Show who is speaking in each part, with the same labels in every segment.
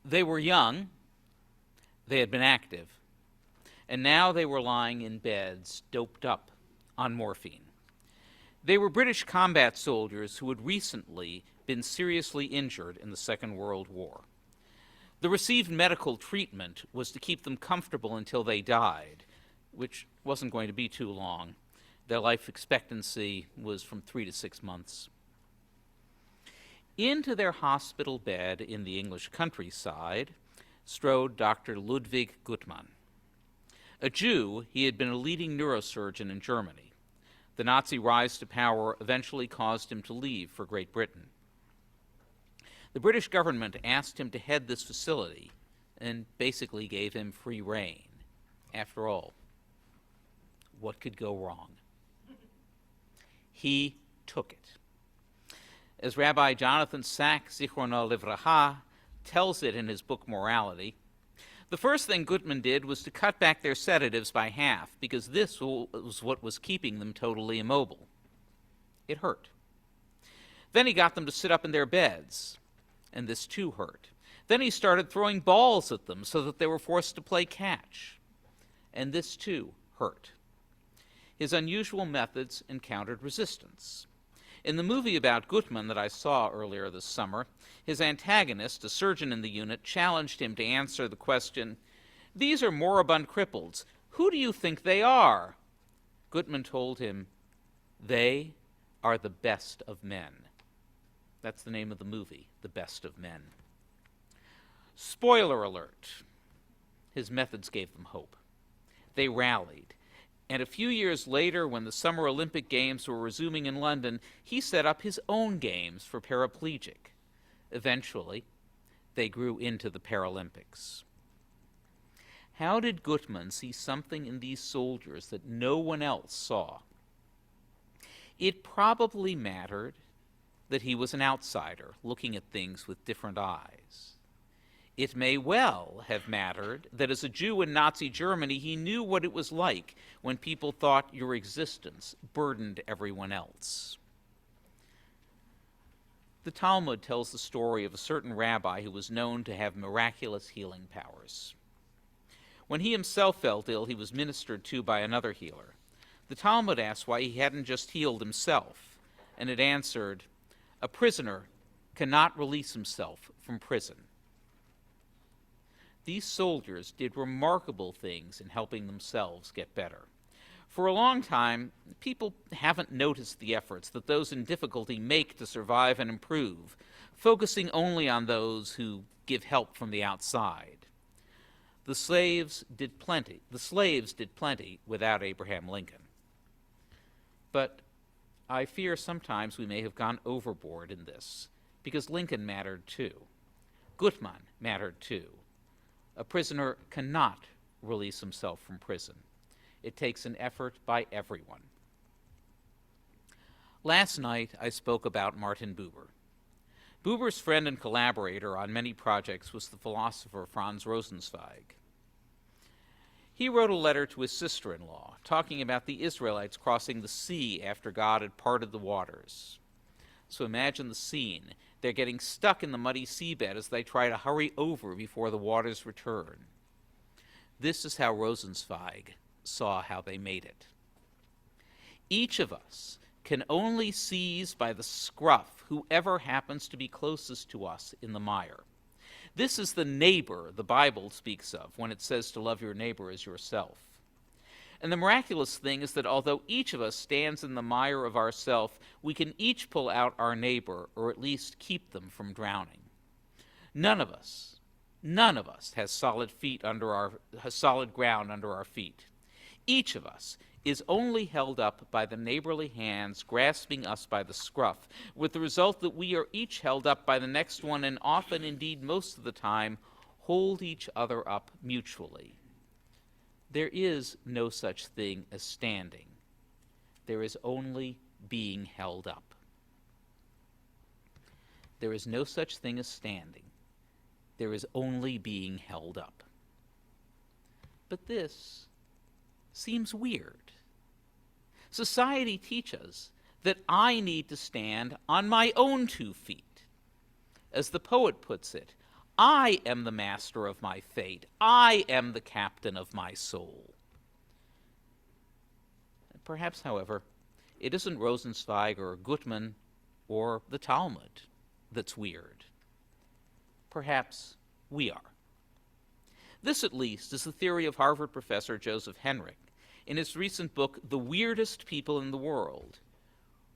Speaker 1: They were young, they had been active, and now they were lying in beds, doped up on morphine. They were British combat soldiers who had recently been seriously injured in the Second World War. The received medical treatment was to keep them comfortable until they died, which wasn't going to be too long. Their life expectancy was from 3 to 6 months. Into their hospital bed in the English countryside strode Dr. Ludwig Guttmann. A Jew, he had been a leading neurosurgeon in Germany. The Nazi rise to power eventually caused him to leave for Great Britain. The British government asked him to head this facility and basically gave him free rein. After all, what could go wrong? He took it. As Rabbi Jonathan Sack, Zichrono Livracha, tells it in his book Morality, the first thing Guttmann did was to cut back their sedatives by half, because this was what was keeping them totally immobile. It hurt. Then he got them to sit up in their beds, and this too hurt. Then he started throwing balls at them so that they were forced to play catch, and this too hurt. His unusual methods encountered resistance. In the movie about Guttmann that I saw earlier this summer, his antagonist, a surgeon in the unit, challenged him to answer the question, "These are moribund cripples. Who do you think they are?" Guttmann told him, "They are the best of men." That's the name of the movie, The Best of Men. Spoiler alert. His methods gave them hope. They rallied. And a few years later, when the Summer Olympic Games were resuming in London, he set up his own games for paraplegic. Eventually, they grew into the Paralympics. How did Guttmann see something in these soldiers that no one else saw? It probably mattered that he was an outsider, looking at things with different eyes. It may well have mattered that as a Jew in Nazi Germany, he knew what it was like when people thought your existence burdened everyone else. The Talmud tells the story of a certain rabbi who was known to have miraculous healing powers. When he himself felt ill, he was ministered to by another healer. The Talmud asks why he hadn't just healed himself, and it answered, "A prisoner cannot release himself from prison." These soldiers did remarkable things in helping themselves get better. For a long time, people haven't noticed the efforts that those in difficulty make to survive and improve, focusing only on those who give help from the outside. The slaves did plenty without Abraham Lincoln. But I fear sometimes we may have gone overboard in this, because Lincoln mattered too. Guttmann mattered too. A prisoner cannot release himself from prison. It takes an effort by everyone. Last night, I spoke about Martin Buber. Buber's friend and collaborator on many projects was the philosopher Franz Rosenzweig. He wrote a letter to his sister-in-law, talking about the Israelites crossing the sea after God had parted the waters. So imagine the scene. They're getting stuck in the muddy seabed as they try to hurry over before the waters return. This is how Rosenzweig saw how they made it. Each of us can only seize by the scruff whoever happens to be closest to us in the mire. This is the neighbor the Bible speaks of when it says to love your neighbor as yourself. And the miraculous thing is that although each of us stands in the mire of ourself, we can each pull out our neighbor, or at least keep them from drowning. None of us has solid ground under our feet. Each of us is only held up by the neighborly hands grasping us by the scruff, with the result that we are each held up by the next one, and often, indeed most of the time, hold each other up mutually. There is no such thing as standing. There is only being held up. There is no such thing as standing. There is only being held up. But this seems weird. Society teaches that I need to stand on my own 2 feet. As the poet puts it, I am the master of my fate. I am the captain of my soul. Perhaps, however, it isn't Rosenzweig or Gutmann or the Talmud that's weird. Perhaps we are. This, at least, is the theory of Harvard professor Joseph Henrich in his recent book, The Weirdest People in the World.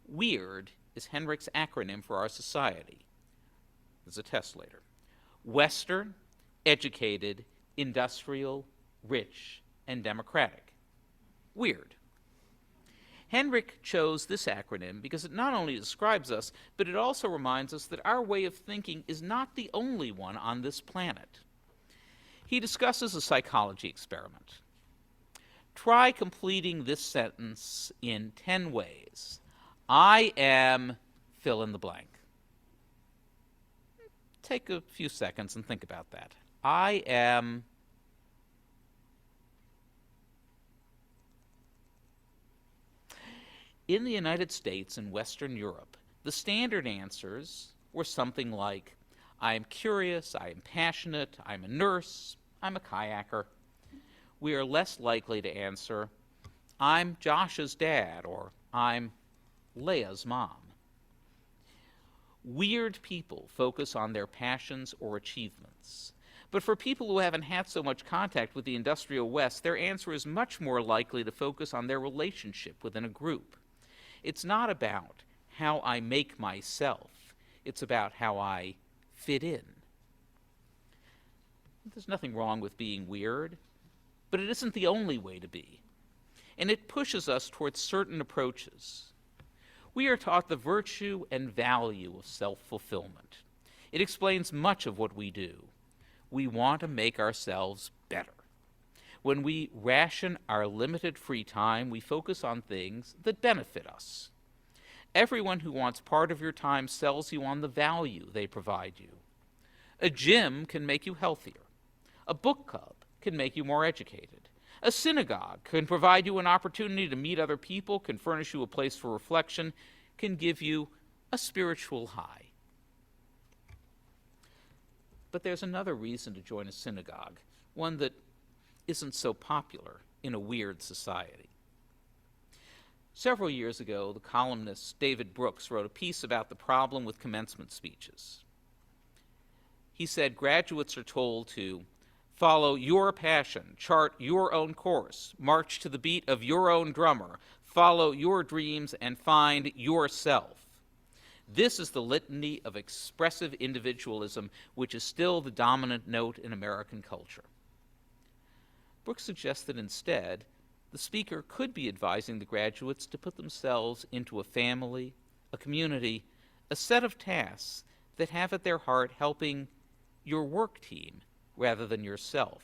Speaker 1: Weird is Henrich's acronym for our society. There's a test later. Western, educated, industrial, rich, and democratic. Weird. Henrich chose this acronym because it not only describes us, but it also reminds us that our way of thinking is not the only one on this planet. He discusses a psychology experiment. Try completing this sentence in 10 ways. I am fill in the blank. Take a few seconds and think about that. I am in the United States and Western Europe, the standard answers were something like, I am curious, I am passionate, I'm a nurse, I'm a kayaker. We are less likely to answer, I'm Josh's dad, or I'm Leia's mom. Weird people focus on their passions or achievements. But for people who haven't had so much contact with the industrial West, their answer is much more likely to focus on their relationship within a group. It's not about how I make myself. It's about how I fit in. There's nothing wrong with being weird, but it isn't the only way to be. And it pushes us towards certain approaches. We are taught the virtue and value of self-fulfillment. It explains much of what we do. We want to make ourselves better. When we ration our limited free time, we focus on things that benefit us. Everyone who wants part of your time sells you on the value they provide you. A gym can make you healthier. A book club can make you more educated. A synagogue can provide you an opportunity to meet other people, can furnish you a place for reflection, can give you a spiritual high. But there's another reason to join a synagogue, one that isn't so popular in a weird society. Several years ago, the columnist David Brooks wrote a piece about the problem with commencement speeches. He said graduates are told to follow your passion, chart your own course, march to the beat of your own drummer, follow your dreams, and find yourself. This is the litany of expressive individualism, which is still the dominant note in American culture. Brooks suggests that instead, the speaker could be advising the graduates to put themselves into a family, a community, a set of tasks that have at their heart helping your work team rather than yourself,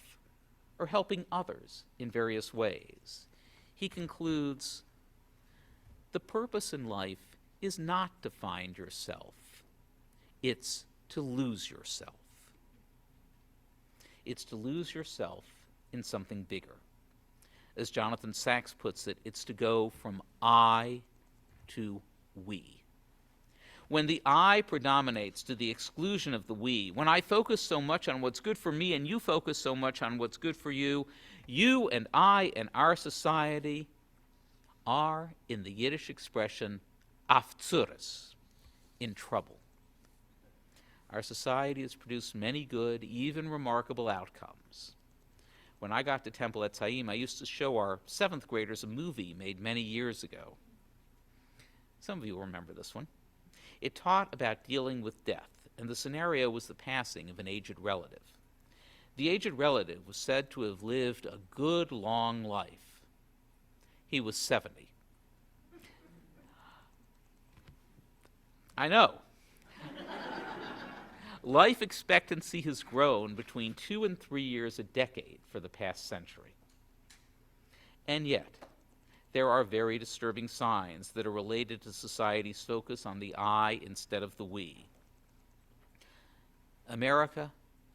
Speaker 1: or helping others in various ways. He concludes, the purpose in life is not to find yourself. It's to lose yourself. It's to lose yourself in something bigger. As Jonathan Sachs puts it, it's to go from I to we. When the I predominates to the exclusion of the we, when I focus so much on what's good for me and you focus so much on what's good for you, you and I and our society are, in the Yiddish expression, afzuris, in trouble. Our society has produced many good, even remarkable outcomes. When I got to Temple at Chaim, I used to show our 7th graders a movie made many years ago. Some of you will remember this one. It taught about dealing with death, and the scenario was the passing of an aged relative. The aged relative was said to have lived a good long life. He was 70. I know. Life expectancy has grown between 2 and 3 years a decade for the past century. And yet, there are very disturbing signs that are related to society's focus on the I instead of the we. America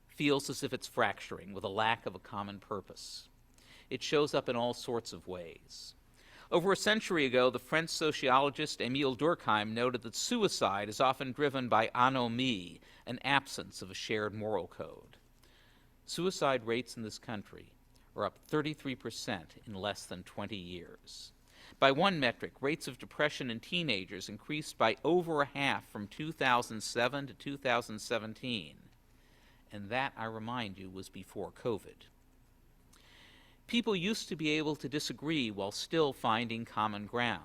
Speaker 1: feels as if it's fracturing with a lack of a common purpose. It shows up in all sorts of ways. Over a century ago, the French sociologist Émile Durkheim noted that suicide is often driven by anomie, an absence of a shared moral code. Suicide rates in this country are up 33% in less than 20 years. By one metric, rates of depression in teenagers increased by over a half from 2007 to 2017. And that, I remind you, was before COVID. People used to be able to disagree while still finding common ground.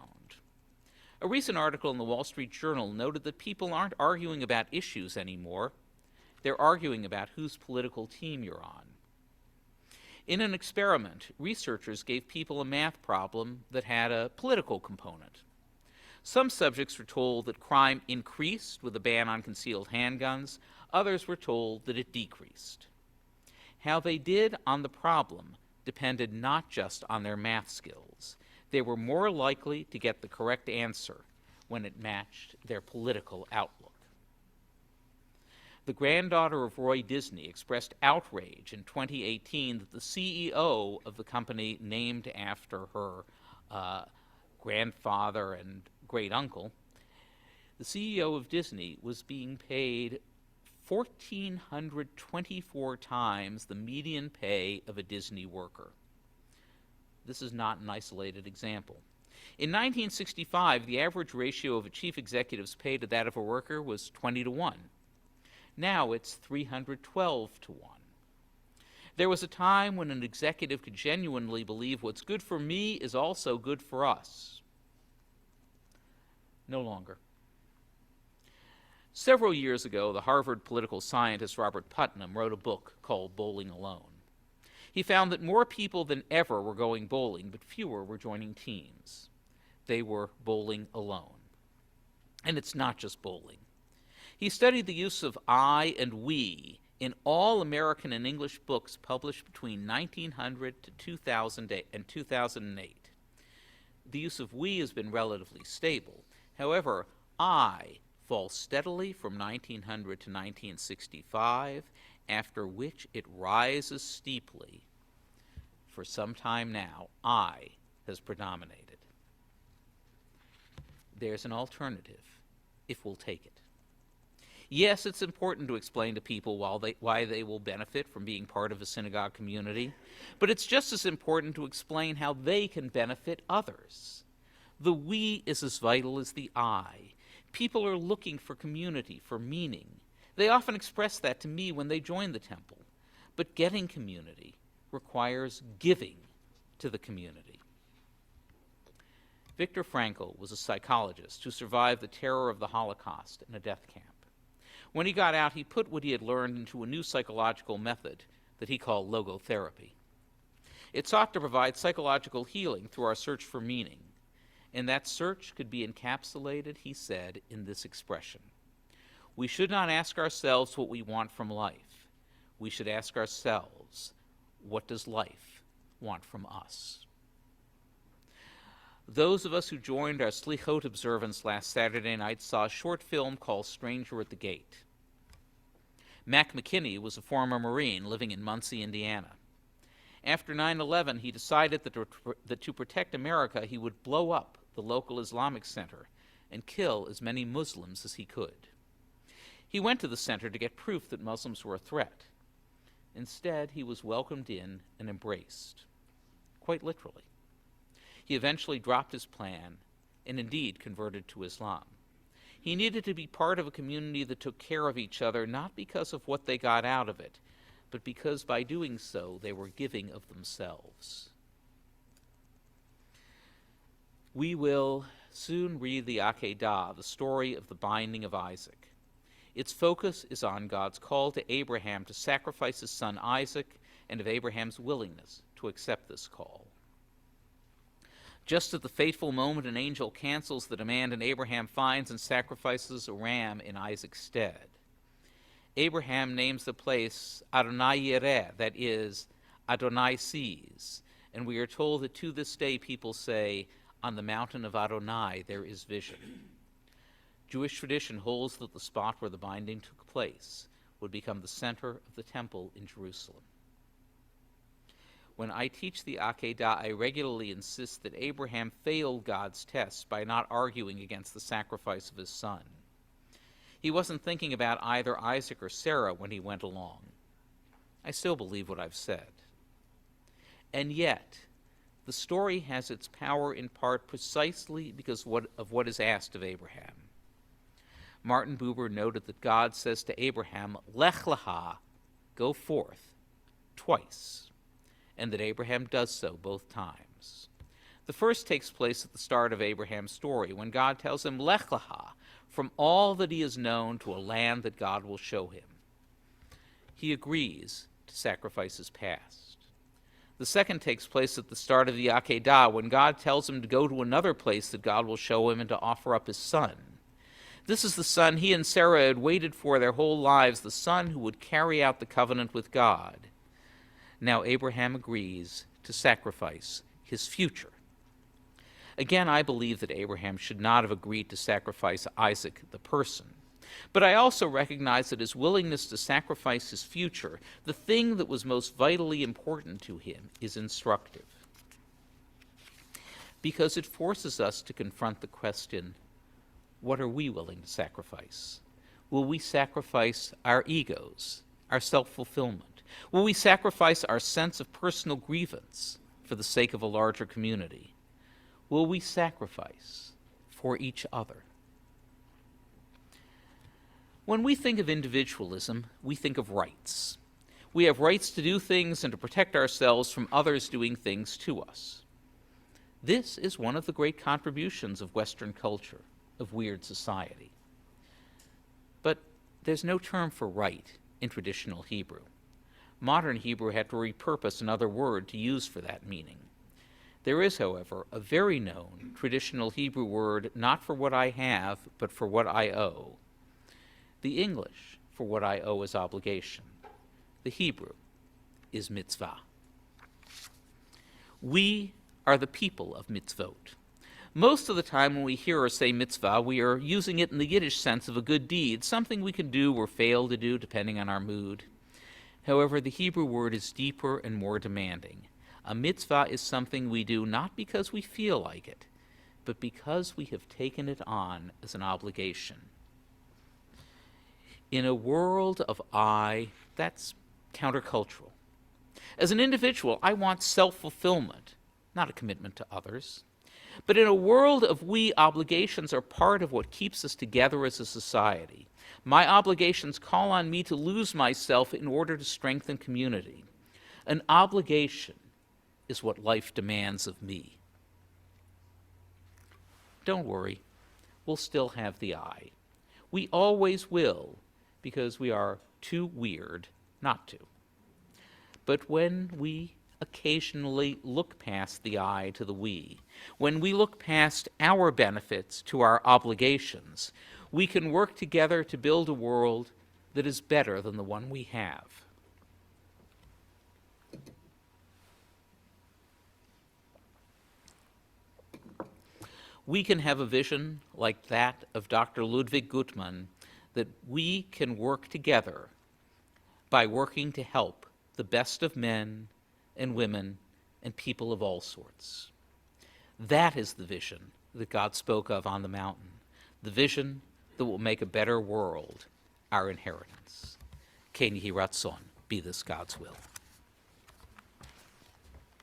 Speaker 1: A recent article in the Wall Street Journal noted that people aren't arguing about issues anymore. They're arguing about whose political team you're on. In an experiment, researchers gave people a math problem that had a political component. Some subjects were told that crime increased with a ban on concealed handguns. Others were told that it decreased. How they did on the problem depended not just on their math skills. They were more likely to get the correct answer when it matched their political outlook. The granddaughter of Roy Disney expressed outrage in 2018 that the CEO of the company named after her grandfather and great-uncle, the CEO of Disney was being paid 1,424 times the median pay of a Disney worker. This is not an isolated example. In 1965, the average ratio of a chief executive's pay to that of a worker was 20 to 1. Now it's 312 to 1. There was a time when an executive could genuinely believe what's good for me is also good for us. No longer. Several years ago, the Harvard political scientist Robert Putnam wrote a book called Bowling Alone. He found that more people than ever were going bowling, but fewer were joining teams. They were bowling alone. And it's not just bowling. He studied the use of I and we in all American and English books published between 1900 to 2008. The use of we has been relatively stable. However, I falls steadily from 1900 to 1965, after which it rises steeply. For some time now, I has predominated. There's an alternative, if we'll take it. Yes, it's important to explain to people why they will benefit from being part of a synagogue community, but it's just as important to explain how they can benefit others. The we is as vital as the I. People are looking for community, for meaning. They often express that to me when they join the temple. But getting community requires giving to the community. Viktor Frankl was a psychologist who survived the terror of the Holocaust in a death camp. When he got out, he put what he had learned into a new psychological method that he called logotherapy. It sought to provide psychological healing through our search for meaning. And that search could be encapsulated, he said, in this expression. We should not ask ourselves what we want from life. We should ask ourselves, what does life want from us? Those of us who joined our Slichot observance last Saturday night saw a short film called Stranger at the Gate. Mac McKinney was a former Marine living in Muncie, Indiana. After 9/11, he decided that to protect America, he would blow up the local Islamic center and kill as many Muslims as he could. He went to the center to get proof that Muslims were a threat. Instead, he was welcomed in and embraced, quite literally. He eventually dropped his plan and indeed converted to Islam. He needed to be part of a community that took care of each other, not because of what they got out of it, but because by doing so, they were giving of themselves. We will soon read the Akedah, the story of the binding of Isaac. Its focus is on God's call to Abraham to sacrifice his son Isaac and of Abraham's willingness to accept this call. Just at the fateful moment, an angel cancels the demand, and Abraham finds and sacrifices a ram in Isaac's stead. Abraham names the place Adonai Yireh, that is, Adonai sees, and we are told that to this day people say, on the mountain of Adonai there is vision. Jewish tradition holds that the spot where the binding took place would become the center of the temple in Jerusalem. When I teach the Akedah, I regularly insist that Abraham failed God's test by not arguing against the sacrifice of his son. He wasn't thinking about either Isaac or Sarah when he went along. I still believe what I've said. And yet, the story has its power in part precisely because of what is asked of Abraham. Martin Buber noted that God says to Abraham, Lech lecha, go forth, twice, and that Abraham does so both times. The first takes place at the start of Abraham's story, when God tells him, Lech lecha, from all that he has known to a land that God will show him. He agrees to sacrifice his past. The second takes place at the start of the Akedah, when God tells him to go to another place that God will show him and to offer up his son. This is the son he and Sarah had waited for their whole lives, the son who would carry out the covenant with God. Now Abraham agrees to sacrifice his future. Again, I believe that Abraham should not have agreed to sacrifice Isaac the person. But I also recognize that his willingness to sacrifice his future, the thing that was most vitally important to him, is instructive. Because it forces us to confront the question, what are we willing to sacrifice? Will we sacrifice our egos, our self-fulfillment? Will we sacrifice our sense of personal grievance for the sake of a larger community? Will we sacrifice for each other? When we think of individualism, we think of rights. We have rights to do things and to protect ourselves from others doing things to us. This is one of the great contributions of Western culture, of weird society. But there's no term for right in traditional Hebrew. Modern Hebrew had to repurpose another word to use for that meaning. There is, however, a very known traditional Hebrew word not for what I have, but for what I owe. The English for what I owe is obligation. The Hebrew is mitzvah. We are the people of mitzvot. Most of the time when we hear or say mitzvah, we are using it in the Yiddish sense of a good deed, something we can do or fail to do depending on our mood. However, the Hebrew word is deeper and more demanding. A mitzvah is something we do not because we feel like it, but because we have taken it on as an obligation. In a world of I, that's countercultural. As an individual, I want self-fulfillment, not a commitment to others. But in a world of we, obligations are part of what keeps us together as a society. My obligations call on me to lose myself in order to strengthen community. An obligation is what life demands of me. Don't worry, we'll still have the I. We always will, because we are too weird not to. But when we occasionally look past the I to the we, when we look past our benefits to our obligations, we can work together to build a world that is better than the one we have. We can have a vision like that of Dr. Ludwig Gutmann, that we can work together by working to help the best of men and women and people of all sorts. That is the vision that God spoke of on the mountain, the vision that will make a better world our inheritance. Ken Yehi Ratzon, be this God's will.